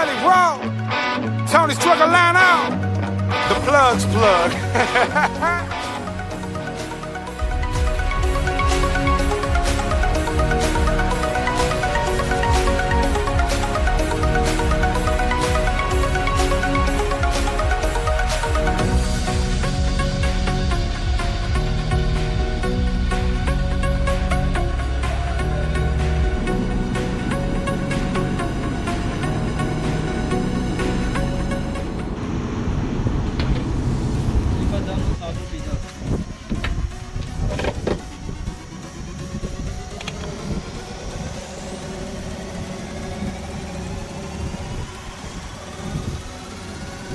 Kelly Rowe, Tony Struggle line out, the plugs plug.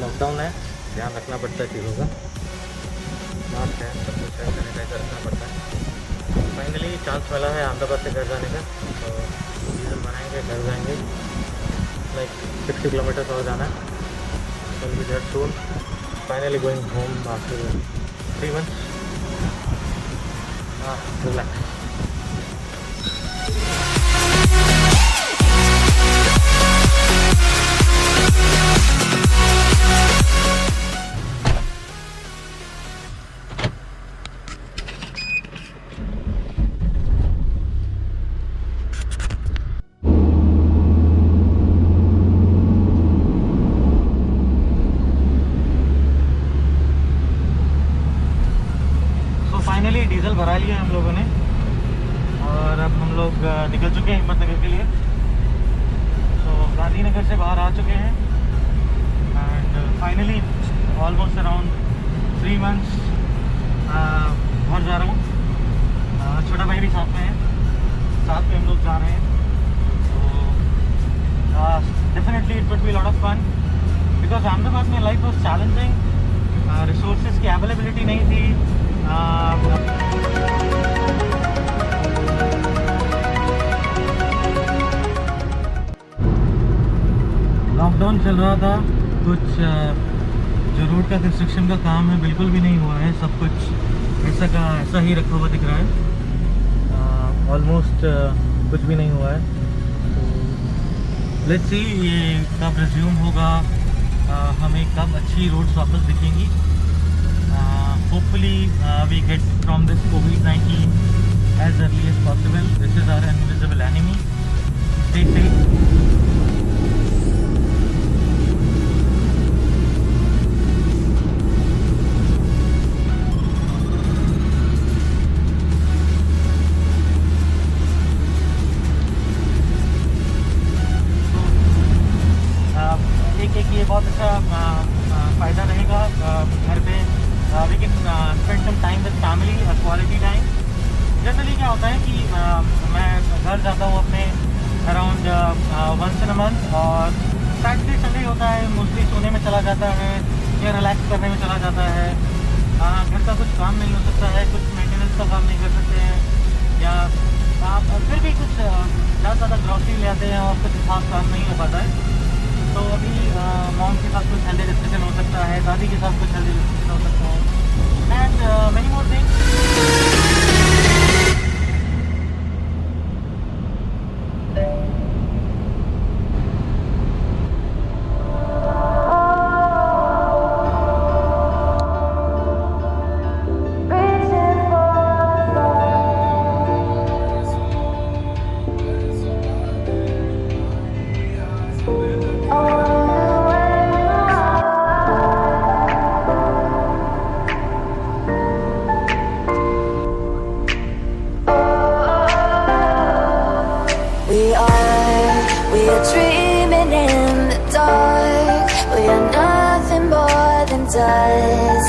Lockdown है, ध्यान रखना पड़ता है चीज़ों का। मास्क है, सब कुछ है, सैनिटाइजर रखना पड़ता है। फाइनली चांस मिला है अहमदाबाद से घर जाने का, तो डीजल बनाएंगे, घर जाएंगे। लाइक 60 किलोमीटर्स और जाना है। Will be there soon. Finally going home after 3 months। Relax. Finally diesel भरा लिया हम लोगों ने और अब हम लोग निकल चुके हैं हिम्मतनगर के लिए। तो गांधीनगर से बाहर आ चुके हैं and finally almost around 3 months घर जा रहा हूँ। छोटा भाई भी साथ में है, साथ में हम लोग जा रहे हैं। तो definitely it would be lot of fun because Ahmedabad में लाइफ वॉज चैलेंजिंग। रिसोर्सेज की अवेलेबिलिटी नहीं थी। लॉकडाउन चल रहा था, कुछ जो रोड का कंस्ट्रक्शन का काम है बिल्कुल भी नहीं हुआ है। सब कुछ ऐसा का ऐसा ही रखा हुआ दिख रहा है। ऑलमोस्ट कुछ भी नहीं हुआ है। तो लेट्स सी ये कब रिज्यूम होगा, हमें कब अच्छी रोड्स वापस दिखेंगी। Hopefully we get from this COVID-19 as early as possible. This is our invisible enemy. Stay safe. एक ये बहुत अच्छा फ़ायदा रहेगा घर पे। We can spend some time with family, quality time. Generally क्या होता है कि मैं घर जाता हूँ अपने around once in a month और सैटरडे संडे होता है, मोस्टली सोने में चला जाता है या रिलैक्स करने में चला जाता है। घर का कुछ काम नहीं हो सकता है, कुछ मेंटेनेंस का काम नहीं कर सकते हैं या आप फिर भी कुछ ज़्यादा ग्रॉसरी ले आते हैं और कुछ खास काम नहीं हो पाता है। तो अभी मॉम के साथ कुछ हेल्दी डिस्कशन हो सकता है, दादी के साथ कुछ हेल्दी डिस्कशन हो सकता है and many more things. We are dreaming in the dark. We are nothing more than dust.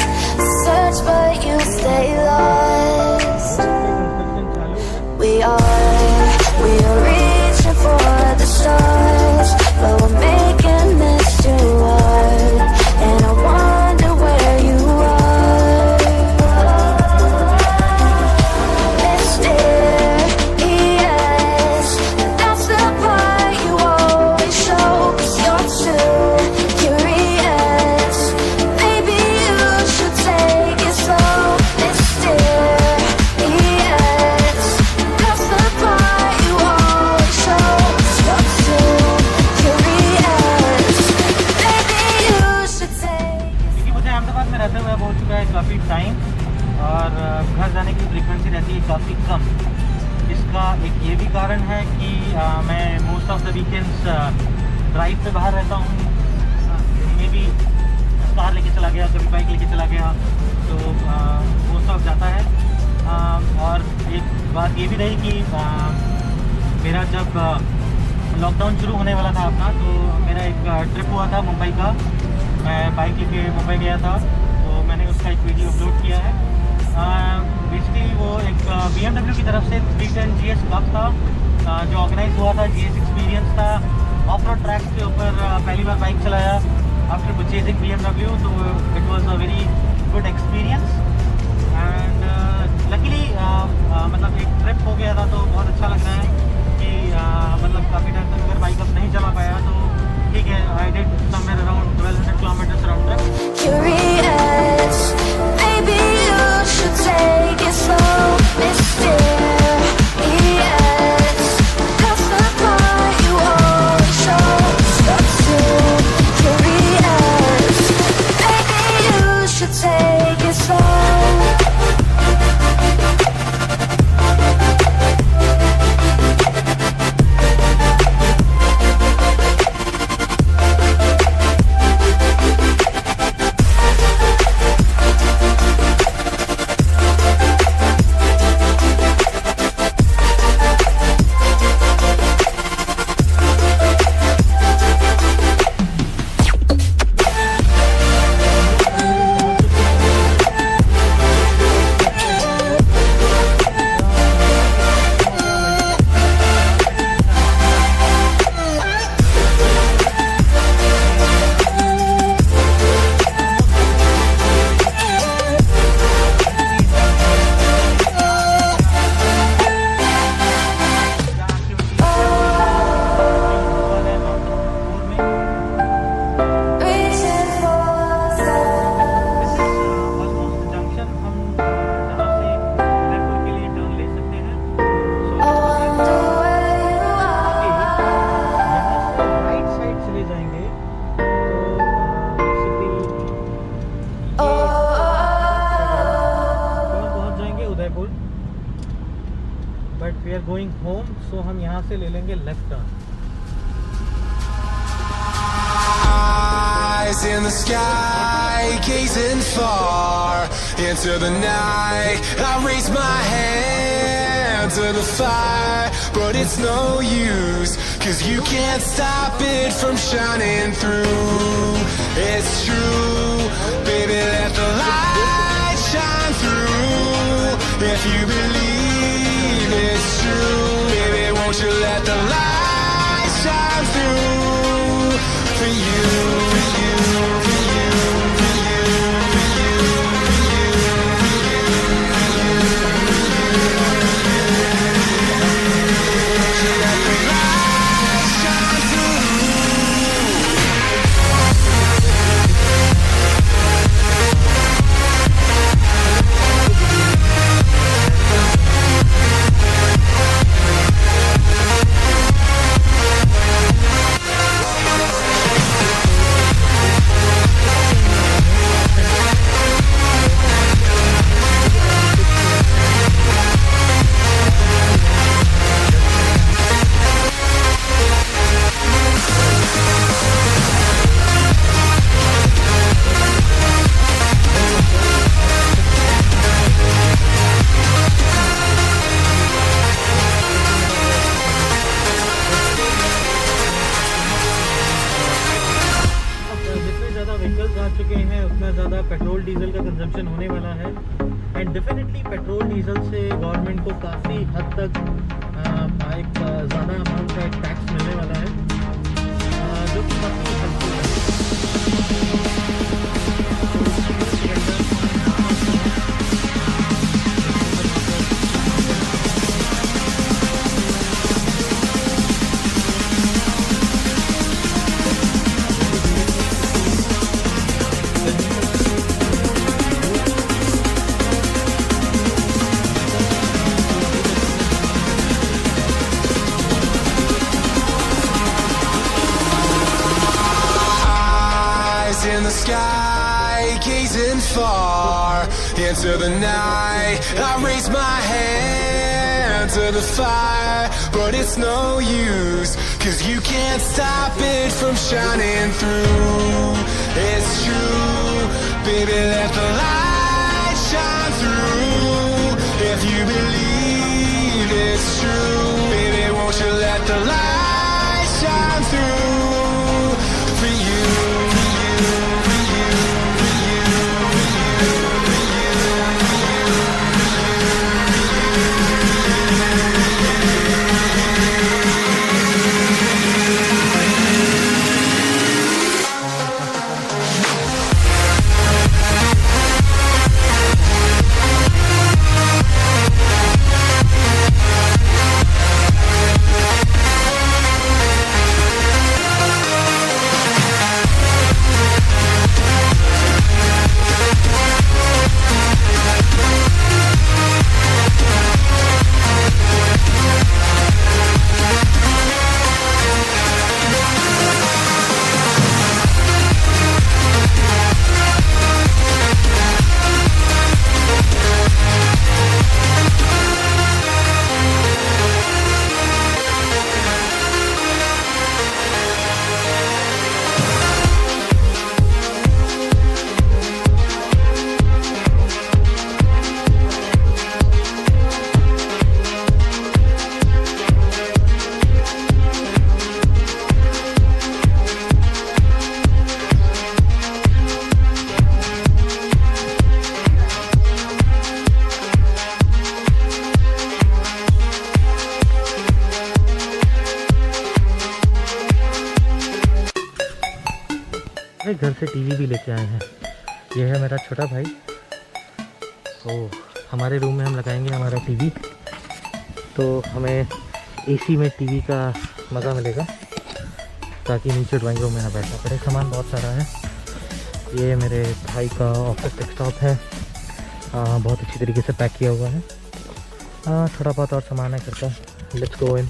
Search but you stay lost. We are reaching for the stars, but we're making this too hard. And I wonder where you are. Mysterious, that's the part you always show. 'Cause you're too curious. Maybe you should है काफ़ी time और घर जाने की frequency रहती है काफ़ी कम। इसका एक ये भी कारण है कि मैं most of the weekends drive पे बाहर रहता हूँ। ये भी कार लेके चला गया, कभी बाइक लेके चला गया, तो मोस्ट ऑफ जाता है। और एक बात ये भी रही कि मेरा जब लॉकडाउन शुरू होने वाला था अपना, तो मेरा एक ट्रिप हुआ था मुंबई का। मैं बाइक लेके मुंबई गया था, तो मैंने उसका एक वीडियो अपलोड किया है। बेसिकली वो एक BMW की तरफ से 310 GS क्लब था, जो ऑर्गेनाइज हुआ था। GS एक्सपीरियंस था, ऑफ रोड ट्रैक के ऊपर पहली बार बाइक चलाया आफ्टर परचेजिंग BMW, तो it was a very good experience. And luckily मतलब एक ट्रिप हो गया था, तो बहुत अच्छा लग रहा है कि मतलब काफ़ी टाइम तक अगर बाइक अब नहीं चला पाया तो ठीक है। I did somewhere around 1200 kilometres round trip. Curious, maybe you should take it slow, mysterious. That's the part you always show. Stuck too curious, maybe you should take it slow. But we are going home, so हम यहाँ से ले लेंगे left turn. Eyes in the sky, gazing far into the night. I raise my hand to the fire, but it's no use, 'cause you can't stop it from shining through. It's true, baby, let the light shine through. If you believe it's true, baby, won't you let the light shine through for you, for you, for you, for you, for you, for you, for you. Let the light shine through. Vehicles आ चुके हैं, उतना ज़्यादा petrol diesel का consumption होने वाला है। And definitely petrol diesel से गवर्नमेंट को काफ़ी हद तक एक ज़्यादा अमाउंट का एक टैक्स मिलने वाला है, जो कि काफ़ी हेल्पफुल है। In the sky, light, gazing far into the night. I raise my hand to the fire, but it's no use, 'cause you can't stop it from shining through. It's true, baby, let the light shine through. If you believe it's true, baby, won't you let the light shine through for you, for you, for you, for you, for you, for घर से TV भी लेके आए हैं। ये है मेरा छोटा भाई। तो हमारे रूम में हम लगाएंगे हमारा टीवी, तो हमें एसी में टीवी का मज़ा मिलेगा, ताकि नीचे ड्राइंग रूम में ना बैठना पड़े। सामान बहुत सारा है। ये मेरे भाई का ऑफिस डेस्कटॉप है, बहुत अच्छी तरीके से पैक किया हुआ है। थोड़ा बहुत और सामान है घर का। Let's go in.